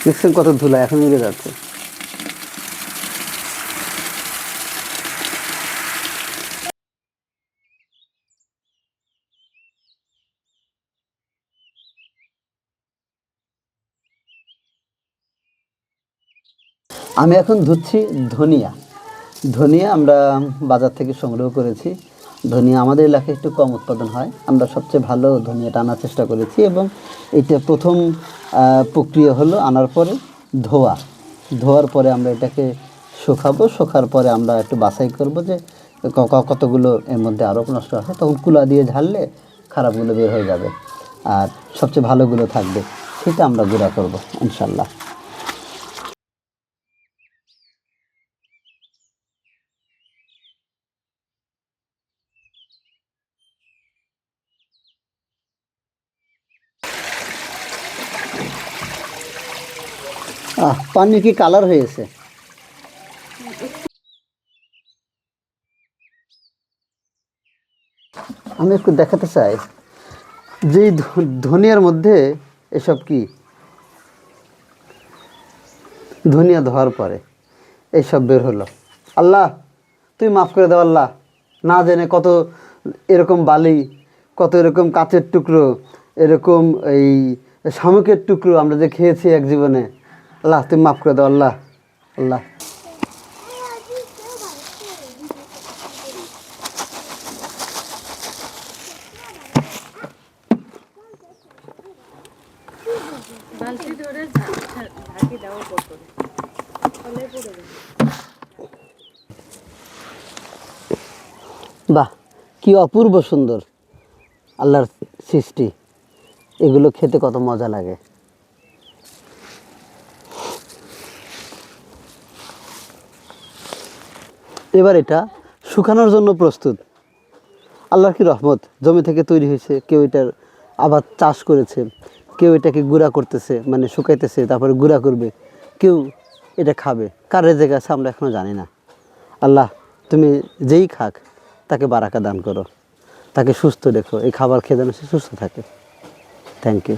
দেখছেন কত ধুলা এখন উড়ে যাচ্ছে। আমি এখন ধুচ্ছি ধনিয়া। ধনিয়া আমরা বাজার থেকে সংগ্রহ করেছি। ধনিয়া আমাদের এলাকায় একটু কম উৎপাদন হয়, আমরা সবচেয়ে ভালো ধনিয়াটা আনার চেষ্টা করেছি। এবং এটা প্রথম প্রক্রিয়া হলো আনার পরে ধোয়া। ধোয়ার পরে আমরা এটাকে শুকাবো, শুকার পরে আমরা একটু বাছাই করব যে কতগুলো এর মধ্যে আরও নষ্ট আছে, তখন কুলা দিয়ে ঝাড়লে খারাপগুলো বের হয়ে যাবে আর সবচেয়ে ভালোগুলো থাকবে, সেটা আমরা গুঁড়া করব ইনশাল্লাহ। পানি কি কালার হয়েছে? আমি একটু দেখাতে চাই যে ধনিয়ার মধ্যে এসব কি ধনিয়া ধোয়ার পরে এইসব বের হলো। আল্লাহ তুই মাফ করে দাও আল্লাহ, না জেনে কত এরকম বালি, কত এরকম কাচের টুকরো, এরকম এই শামুকের টুকরো আমরা যে খেয়েছি এক জীবনে। আল্লাহ তুই মাফ করে দাও আল্লাহ। আল্লাহ বাহ, কি অপূর্ব সুন্দর আল্লাহর সৃষ্টি, এগুলো খেতে কত মজা লাগে। এবার এটা শুকানোর জন্য প্রস্তুত। আল্লাহর কি রহমত, জমি থেকে তৈরি হয়েছে, কেউ এটার আবার চাষ করেছে, কেউ এটাকে গুঁড়া করতেছে, মানে শুকাইতেছে তারপরে গুঁড়া করবে, কেউ এটা খাবে। কার রেজেক আছে আমরা এখনও জানি না। আল্লাহ তুমি যেই খাক তাকে বারাকা দান করো, তাকে সুস্থ রেখো, এই খাবার খেয়ে যেন সে সুস্থ থাকে। Thank you.